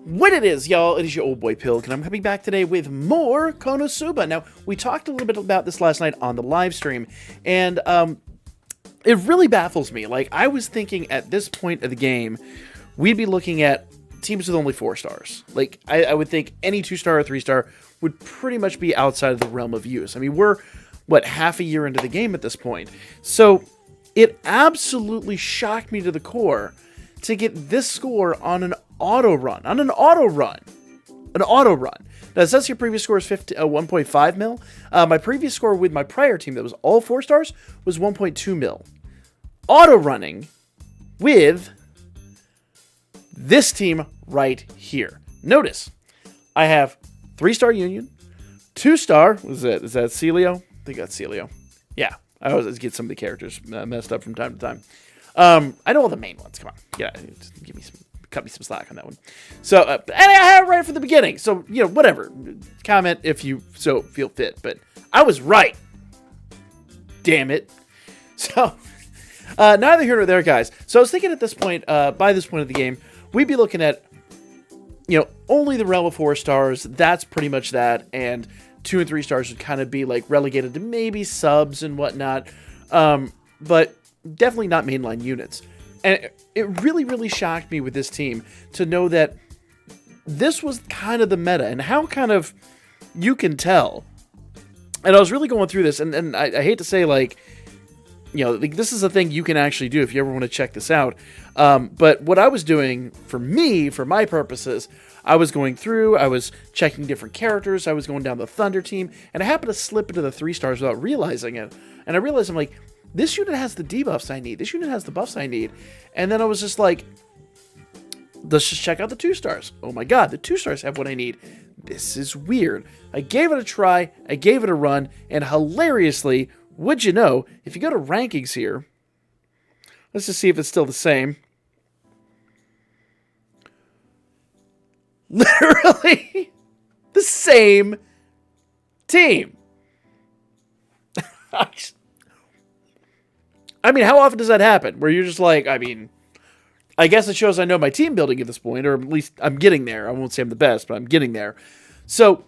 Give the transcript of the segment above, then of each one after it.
What it is, y'all, it is your old boy Pilk, and I'm coming back today with more Konosuba. Now, we talked a little bit about this last night on the live stream, and it really baffles me. Like, I was thinking at this point of the game, we'd be looking at teams with only 4 stars. Like, I would think any 2-star or 3-star would pretty much be outside of the realm of use. I mean, we're, what, half a year into the game at this point. So, it absolutely shocked me to the core to get this score on an auto run. An auto run. Now, it says your previous score is 1.5 mil. My previous score with my prior team that was all 4 stars was 1.2 mil. Auto running with this team right here. Notice, I have 3-star Union, 2-star, is that Celio? I think that's Celio. Yeah, I always get some of the characters messed up from time to time. I know all the main ones. Come on, yeah, cut me some slack on that one. So, and I have it right from the beginning. So, you know, whatever. Comment if you so feel fit. But I was right. Damn it. So, neither here nor there, guys. So I was thinking at this point, by this point of the game, we'd be looking at, you know, only the realm of 4 stars. That's pretty much that. And 2 and 3 stars would kind of be like relegated to maybe subs and whatnot. But definitely not mainline units. And it really, really shocked me with this team to know that this was kind of the meta and how kind of you can tell. And I was really going through this, and I hate to say, like, you know, like, this is a thing you can actually do if you ever want to check this out. But what I was doing for me, for my purposes, I was going through, I was checking different characters, I was going down the Thunder team, and I happened to slip into the 3 stars without realizing it. And I realized, I'm like, this unit has the debuffs I need. This unit has the buffs I need. And then I was just like, let's just check out the 2 stars. Oh my god, the 2 stars have what I need. This is weird. I gave it a try, I gave it a run, and hilariously, would you know, if you go to rankings here, let's just see if it's still the same. Literally the same team. I mean, how often does that happen? Where you're just like, I mean, I guess it shows I know my team building at this point, or at least I'm getting there. I won't say I'm the best, but I'm getting there. So,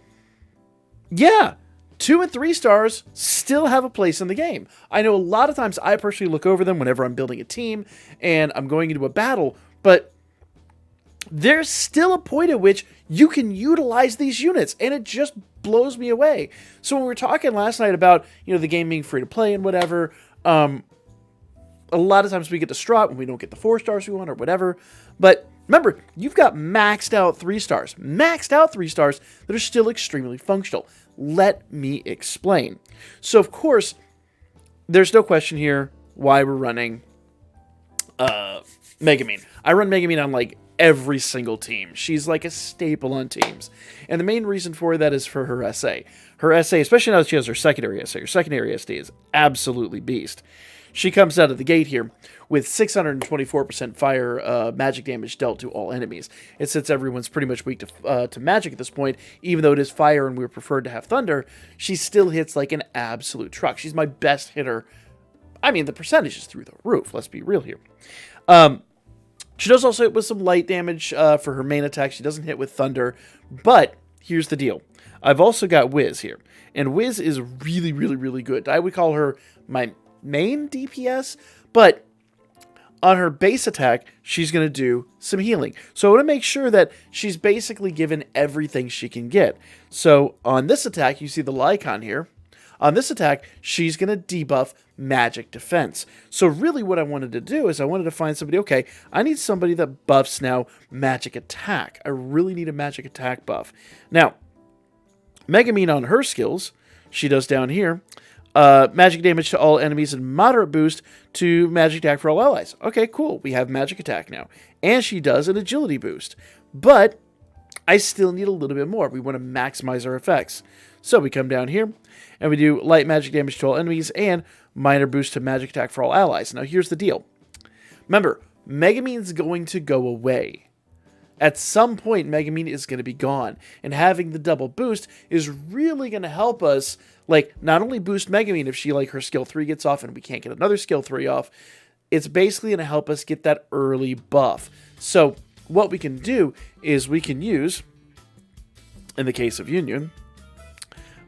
yeah, 2 and 3 stars still have a place in the game. I know a lot of times I personally look over them whenever I'm building a team and I'm going into a battle, but there's still a point at which you can utilize these units, and it just blows me away. So when we were talking last night about, you know, the game being free to play and whatever, a lot of times we get distraught when we don't get the 4 stars we want or whatever. But remember, you've got maxed out 3 stars. Maxed out 3 stars that are still extremely functional. Let me explain. So, of course, there's no question here why we're running Megumin. I run Megumin on, like, every single team. She's like a staple on teams. And the main reason for that is for her SA. Her SA, especially now that she has her secondary SA, her secondary SD is absolutely beast. She comes out of the gate here with 624% fire magic damage dealt to all enemies. And since everyone's pretty much weak to magic at this point, even though it is fire and we prefer to have thunder, she still hits like an absolute truck. She's my best hitter. I mean, the percentage is through the roof. Let's be real here. She does also hit with some light damage for her main attack. She doesn't hit with thunder. But here's the deal. I've also got Wiz here. And Wiz is really, really, really good. I would call her my main DPS, but on her base attack, she's going to do some healing. So I want to make sure that she's basically given everything she can get. So on this attack, you see the icon here. On this attack, she's going to debuff magic defense. So really what I wanted to do is I wanted to find somebody, okay, I need somebody that buffs now magic attack. I really need a magic attack buff. Now, Megumin on her skills, she does down here, magic damage to all enemies and moderate boost to magic attack for all allies. Okay, cool. We have magic attack now. And she does an agility boost. But I still need a little bit more. We want to maximize our effects. So we come down here and we do light magic damage to all enemies and minor boost to magic attack for all allies. Now here's the deal. Remember, Megumin's going to go away. At some point, Megumin is going to be gone. And having the double boost is really going to help us, like, not only boost Megumin if she, like, her skill 3 gets off and we can't get another skill 3 off, it's basically going to help us get that early buff. So what we can do is we can use, in the case of Union,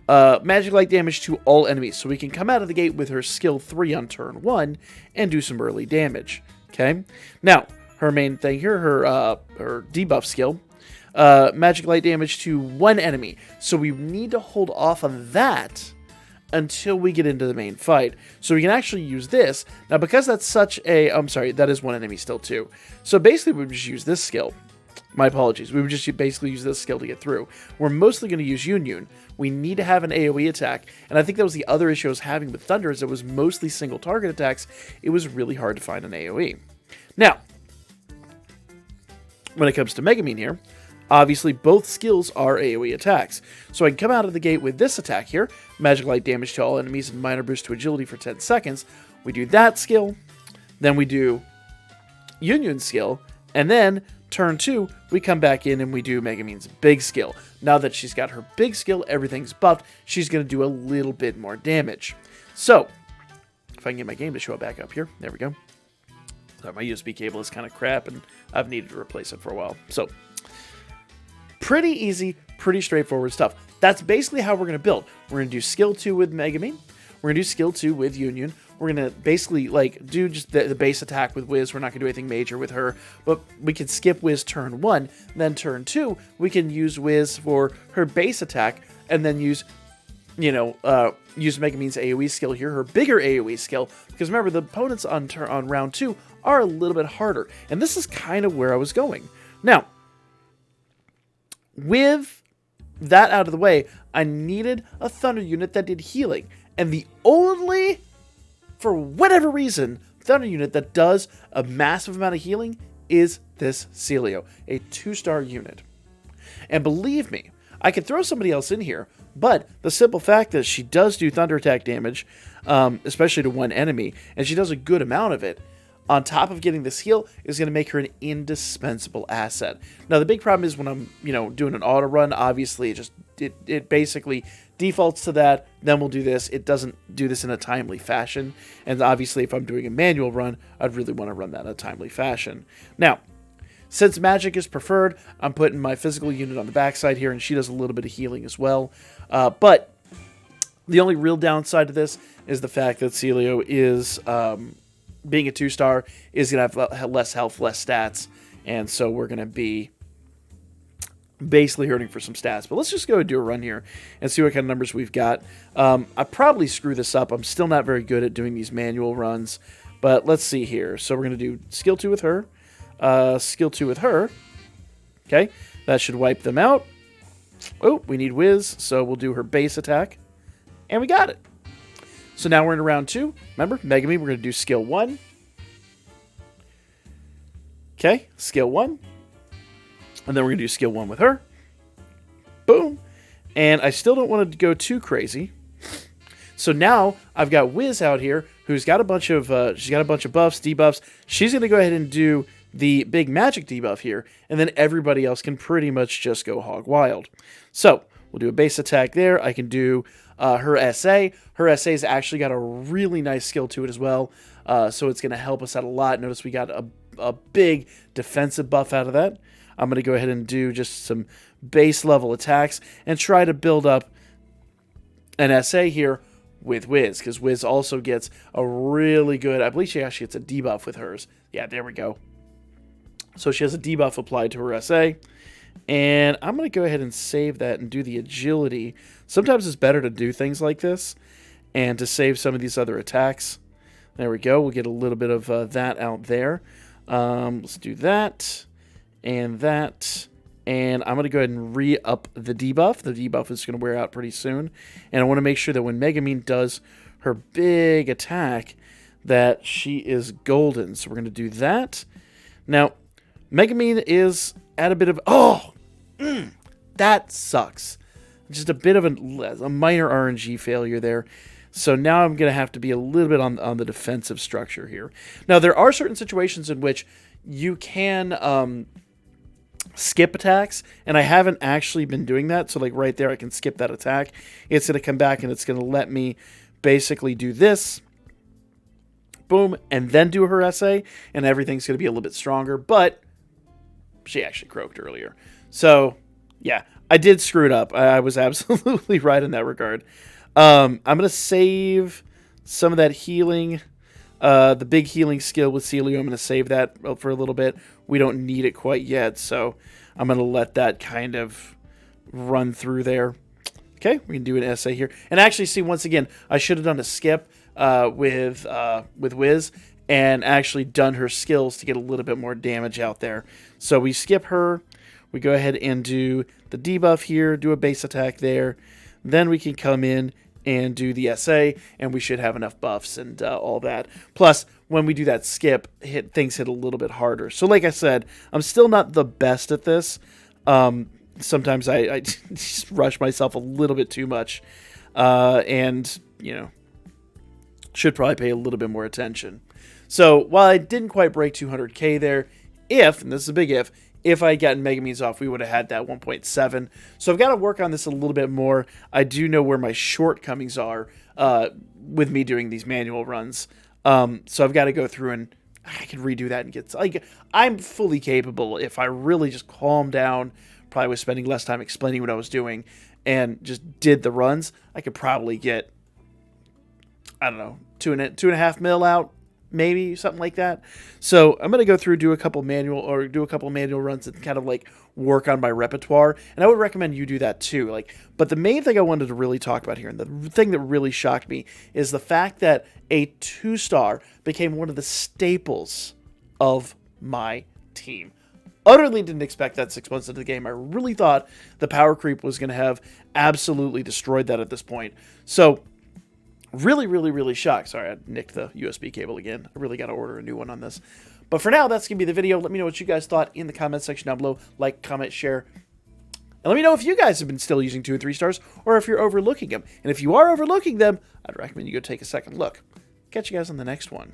magic light damage to all enemies. So we can come out of the gate with her skill 3 on turn 1 and do some early damage. Okay. Now, her main thing here, her debuff skill, magic light damage to 1 enemy. So we need to hold off on that until we get into the main fight. So we can actually use this. Now, because that's such a... I'm sorry, that is 1 enemy still too. So basically, we would just use this skill. My apologies. We would just basically use this skill to get through. We're mostly going to use Union. We need to have an AoE attack. And I think that was the other issue I was having with Thunder, is it was mostly single target attacks. It was really hard to find an AoE. Now, when it comes to Megumin here, obviously both skills are AoE attacks. So I can come out of the gate with this attack here, magic light damage to all enemies and minor boost to agility for 10 seconds. We do that skill, then we do Union skill, and then turn 2, we come back in and we do Megumin's big skill. Now that she's got her big skill, everything's buffed, she's going to do a little bit more damage. So, if I can get my game to show it back up here, there we go. My USB cable is kind of crap, and I've needed to replace it for a while. So, pretty easy, pretty straightforward stuff. That's basically how we're going to build. We're going to do skill 2 with Megumin. We're going to do skill 2 with Union. We're going to basically do just the base attack with Wiz. We're not going to do anything major with her, but we can skip Wiz turn 1. Then turn 2, we can use Wiz for her base attack, and then use Megumin's AoE skill here, her bigger AoE skill, because remember, the opponents on round 2 are a little bit harder, and this is kind of where I was going. Now, with that out of the way, I needed a Thunder unit that did healing, and the only, for whatever reason, Thunder unit that does a massive amount of healing is this Celio, a 2-star unit. And believe me, I could throw somebody else in here, but the simple fact that she does do thunder attack damage, especially to 1 enemy, and she does a good amount of it, on top of getting this heal, is going to make her an indispensable asset. Now, the big problem is when I'm, doing an auto run, obviously it basically defaults to that, then we'll do this. It doesn't do this in a timely fashion, and obviously if I'm doing a manual run, I'd really want to run that in a timely fashion. Now, since magic is preferred, I'm putting my physical unit on the backside here, and she does a little bit of healing as well. But the only real downside to this is the fact that Celio is, being a 2-star, is going to have less health, less stats, and so we're going to be basically hurting for some stats. But let's just go and do a run here and see what kind of numbers we've got. I probably screw this up. I'm still not very good at doing these manual runs, but let's see here. So we're going to do skill 2 with her. Skill 2 with her. Okay, that should wipe them out. Oh, we need Wiz, so we'll do her base attack. And we got it. So now we're in round 2. Remember, Megumin, we're going to do skill 1. Okay, skill 1. And then we're going to do skill 1 with her. Boom. And I still don't want to go too crazy. So now I've got Wiz out here, who's got a bunch of buffs, debuffs. She's going to go ahead and do the big magic debuff here, and then everybody else can pretty much just go hog wild. So we'll do a base attack there. I can do her SA. Her SA's actually got a really nice skill to it as well, so it's going to help us out a lot. Notice we got a big defensive buff out of that. I'm going to go ahead and do just some base level attacks and try to build up an SA here with Wiz, because Wiz also gets a really good, I believe she actually gets a debuff with hers. Yeah, there we go. So she has a debuff applied to her SA. And I'm going to go ahead and save that and do the agility. Sometimes it's better to do things like this and to save some of these other attacks. There we go. We'll get a little bit of that out there. Let's do that and that. And I'm going to go ahead and re-up the debuff. The debuff is going to wear out pretty soon. And I want to make sure that when Megumin does her big attack, that she is golden. So we're going to do that. Now, Megumin is at a bit of... that sucks. Just a bit of a minor RNG failure there. So now I'm going to have to be a little bit on the defensive structure here. Now, there are certain situations in which you can skip attacks, and I haven't actually been doing that. So like right there, I can skip that attack. It's going to come back, and it's going to let me basically do this. Boom, and then do her SA, and everything's going to be a little bit stronger. But she actually croaked earlier. So, yeah, I did screw it up. I was absolutely right in that regard. I'm going to save some of that healing. The big healing skill with Celio, I'm going to save that for a little bit. We don't need it quite yet, so I'm going to let that kind of run through there. Okay, we can do an essay here. And actually, see, once again, I should have done a skip with Wiz and actually done her skills to get a little bit more damage out there. So we skip her. We go ahead and do the debuff here, do a base attack there. Then we can come in and do the SA, and we should have enough buffs and all that. Plus, when we do that skip, things hit a little bit harder. So like I said, I'm still not the best at this. Sometimes I just rush myself a little bit too much. And, you know, should probably pay a little bit more attention. So while I didn't quite break 200k there, and this is a big if I had gotten Megamines off, we would have had that 1.7. So I've got to work on this a little bit more. I do know where my shortcomings are with me doing these manual runs. So I've got to go through and I can redo that and get... Like, I'm fully capable, if I really just calm down, probably was spending less time explaining what I was doing, and just did the runs, I could probably get, I don't know, 2.5 mil out, maybe something like that. So I'm gonna go through, do a couple manual runs and kind of like work on my repertoire. And I would recommend you do that too. But the main thing I wanted to really talk about here, and the thing that really shocked me, is the fact that a 2-star became one of the staples of my team. Utterly didn't expect that 6 months into the game. I really thought the power creep was going to have absolutely destroyed that at this point. So really, really, really shocked. Sorry, I nicked the USB cable again. I really got to order a new one on this. But for now, that's going to be the video. Let me know what you guys thought in the comment section down below. Like, comment, share. And let me know if you guys have been still using 2 and 3 stars or if you're overlooking them. And if you are overlooking them, I'd recommend you go take a second look. Catch you guys on the next one.